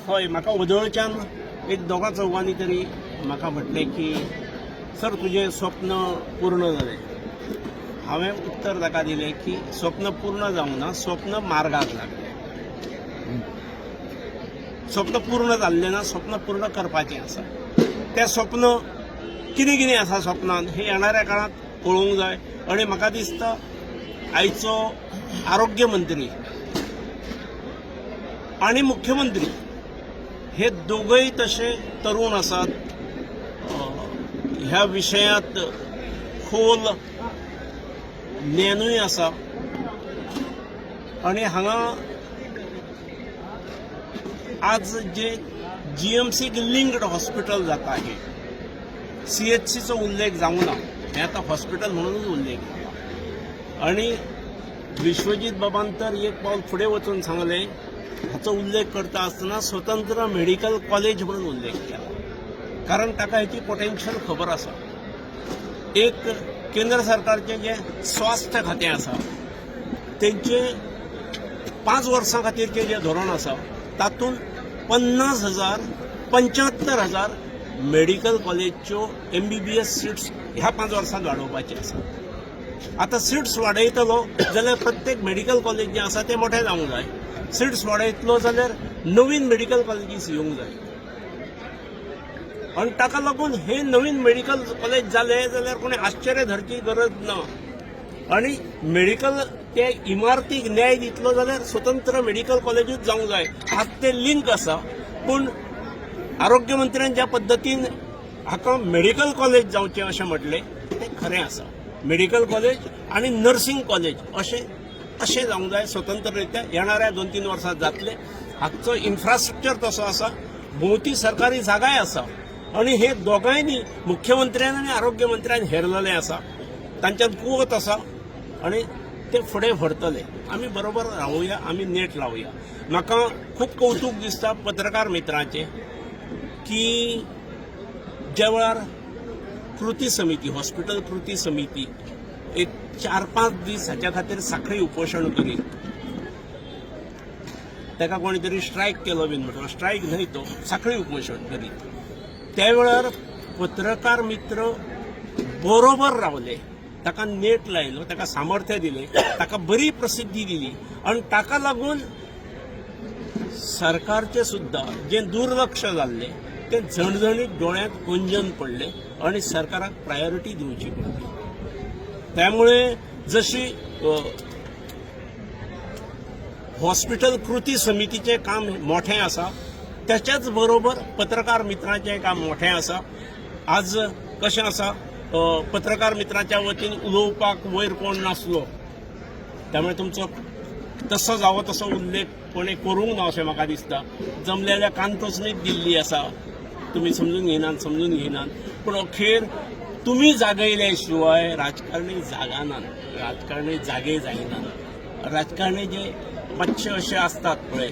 हय म्हाका वदळच्यान एक दोगा चौगांनी तरी म्हाका म्हटलें की सर तुजें स्वप्न पूर्ण जालें. हांवें उत्तर ताका दिलें की स्वप्न पूर्ण जावंक ना, स्वप्न मार्गाक लागलें. स्वप्न पूर्ण जाल्लें ना, स्वप्न पूर्ण करपाचें आसा. तें स्वप्न कितें कितें आसा स्वप्नांत हें येणाऱ्या काळांत कळूंक जाय. आनी म्हाका दिसता आयचो आरोग्य मंत्री आनी मुख्यमंत्री हे दोगूय तशे तरुण आसात. ह्या विशयांत खोल ज्ञानूय आसा. आनी हांगा आज जे जीएमसीक लिंक्ड हॉस्पिटल जाता हे सीएचसीचो उल्लेख जावंक ना, हें आतां हॉस्पिटल म्हणूनच उल्लेख जाता. आनी विश्वजीत बाबान तर एक पावल फुडें वचून सांगलें, हाचो उल्लेख करता आसतना स्वतंत्र मेडिकल कॉलेज म्हणून उल्लेख केला. कारण ताका हेची पोटेन्शियल खबर आसा. एक केंद्र सरकारचें जें स्वास्थ्य खातें आसा तेंचे 5 वर्सां खातीरचें जें धोरण आसा तातूंत 50,000 75,000 मेडिकल कॉलेजच्यो MBBS सीट्स ह्या 5 वर्सांत वाडोवपाचे आसा. आतां सीट्स वाडयतलो जाल्यार प्रत्येक मेडिकल कॉलेज जें आसा तें मोठें जावंक जाय. सीट्स वाडयतलो जाल्यार नवीन मेडिकल कॉलेजीस येवंक जाय. आनी ताका लागून हे नवीन मेडिकल कॉलेज जाले जाल्यार कोणी आश्चर्य धरची गरज ना. आनी मेडिकल ते इमारतीक न्याय दितलो जाल्यार स्वतंत्र मेडिकल कॉलेजूच जावंक जाय. आज ते लिंक आसा. पूण आरोग्य मंत्र्यान ज्या पद्दतीन हाका मेडिकल कॉलेज जावचें अशें म्हटलें तें खरें आसा. मेडिकल कॉलेज आनी नर्सिंग कॉलेज अशें जावंक जाय स्वतंत्ररित्या. येणाऱ्या 2-3 वर्सांत जातले. हाचो इन्फ्रास्ट्रक्चर तसो आसा, भोंवती सरकारी जागाय आसा. आनी हे दोगांयनी मुख्यमंत्र्यान आनी आरोग्य मंत्र्यान हेरलेले आसा. तांच्यांत कुवत आसा आनी ते फुडें व्हरतले. आमी बरोबर रावुया, आमी नेट लावुया. म्हाका खूब कौतूक दिसता पत्रकार मित्रांचें की ज्या वेळार कृती समिती, हॉस्पिटल कृती समिती एक 4-5 दीस हाच्या खातीर सांखळी उपोशण करीत. ताका कोणी तरी स्ट्रायक केलो बीन म्हणून, स्ट्रायक न्हय तो सांखळी उपोशण करीत. त्या वेळार पत्रकार मित्र बरोबर रावले. ताका नेट लायलो, ताका सामर्थ्य दिलें, ताका बरी प्रसिद्धी दिली. आनी ताका लागून सरकारचें सुद्दां जें दुर्लक्ष जाल्लें तें झणझणीत दोळ्यांत कोंजन पडलें आनी सरकाराक प्रायोरिटी दिवची पडली. त्यामुळे जशी हॉस्पिटल कृती समितीचें काम मोठें आसा त्याच्याच बरोबर पत्रकार मित्रांचें काम मोठें आसा. आज कशें आसा, पत्रकार मित्रांच्या वतीन उलोवपाक वयर कोण नासलो, त्यामुळे तुमचो तसो जावो तसो उल्लेख कोणें करूंक ना अशें म्हाका दिसता. जमले जाल्यार कानटोचणीच दिल्ली आसा, तुमी समजून घेयनात. पूण अखेर तुमी जागयले शिवाय राजकारणी जागानात, राजकारणी जागे जायनात. राजकारणी जे मातशे अशे आसतात पळय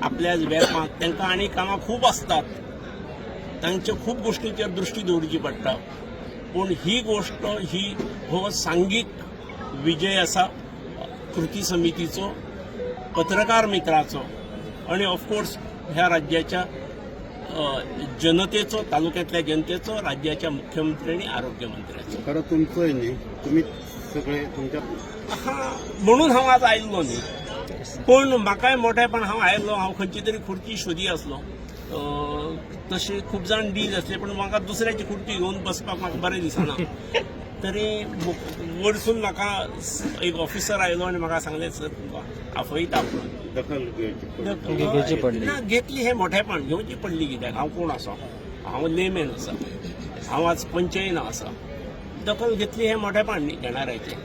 आपल्या वेपाक, तांकां आनी कामां खूब आसतात, तांच्या खूब गोश्टींचेर दृश्टी दवरची पडटा. पूण ही गोश्ट हो सांघीक विजय आसा कृती समितीचो, पत्रकार मित्राचो आनी ऑफकोर्स ह्या राज्याच्या जनतेचो, तालुक्यांतल्या जनतेचो, राज्याच्या मुख्यमंत्री आनी आरोग्य मंत्र्याचो. खरं तुमचंय न्ही, तुमी सगळे तुमच्या म्हणून हांव आज आयिल्लो न्ही. पूण म्हाकाय मोठेपण हांव आयिल्लो, हांव खंयची तरी खुर्ची सोदी आसलो. तशी खूब जाण डील आसले, पूण म्हाका दुसऱ्याची खुर्ची घेवन बसपाक म्हाका बरें दिसना. तरी वरसून म्हाका एक ऑफिसर आयलो आनी म्हाका सांगलें, सर तुमकां आपयता म्हणून. दखल घेवची पडली. ना घेतली, हे मोठेपण घेवची पडली. कित्याक हांव कोण आसा, हांव लेमॅन आसा, हांव आज पंचयना आसा. दखल घेतली हे मोठेपण न्ही घेणाऱ्याचें.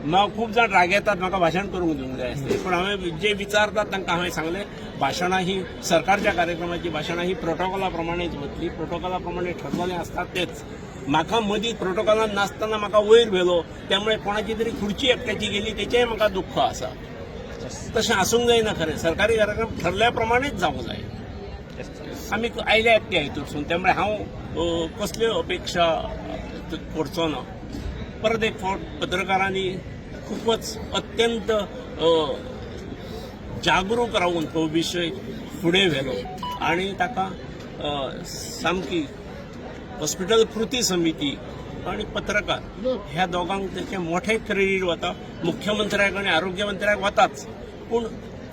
म्हाका खूब जाण राग येतात, म्हाका भाशण करूंक दिवंक जाय आसलें. पूण हांवें जे विचारतात तांकां हांवें सांगलें, भाशणां ही सरकारच्या कार्यक्रमाची भाशणां ही प्रोटोकॉला प्रमाणेच वतली, प्रोटोकॉला प्रमाणे ठरलेलें आसता तेच. म्हाका मदीं प्रोटोकॉलान नासतना म्हाका वयर व्हेलो, त्यामुळे कोणाची तरी खुर्ची एकट्याची गेली तेचेंय म्हाका दुख्ख आसा. तशें आसूंक जायना. खरें सरकारी कार्यक्रम ठरल्या प्रमाणेच जावंक जाय. आमी आयल्यात त्या हितूरसून, त्यामुळे हांव कसल्यो अपेक्षा करचो ना. परत एक फावट पत्रकारांनी खूपच अत्यंत जागरूक राहून तो विषय फुडें व्हेलो आनी ताका सामकी हॉस्पिटल कृती समिती आणि पत्रकार ह्या दोगांक त्याचे मोठे क्रेडीट वता. मुख्यमंत्र्याक आणि आरोग्य मंत्र्याक वताच, पूण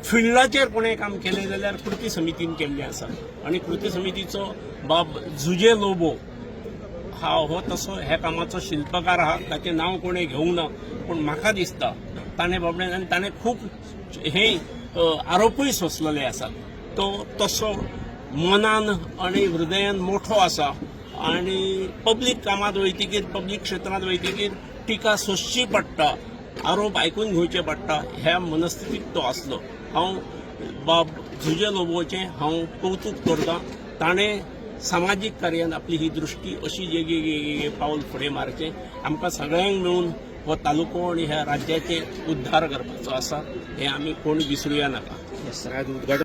फिल्डाचेर कोणें काम केलें जाल्यार कृती समितीन केल्लें आसा. आणि कृती समितीचो बाब जुजे लोबो हो तसो ह्या कामाचो शिल्पकार आहा. ताचें नांव कोणें घेवंक ना, पूण म्हाका दिसता ताणें बाबड्यान आनी ताणें खूब हे आरोपूय सोंसलेले आसात. तो तसो मनान आणि हृदयान मोठो आसा आणि पब्लीक कामात वयतकीर पब्लीक क्षेत्रांत वयतकीर टिका सोंसची पडटा, आरोप आयकून घेवचे पडटा, ह्या मनस्थितीत तो आसलो. हांव बाब जुजे लोबोचें हांव कौतुक करतां. ताणें सामाजीक कार्यान आपली ही दृश्टी अशी जेगे पावल फुडें मारचें. आमकां सगळ्यांक मेळून हो तालुको आणि ह्या राज्याचे उद्धार करपाचो आसा. हें आमी कोण विसरुया नाका. आज उद्घाटन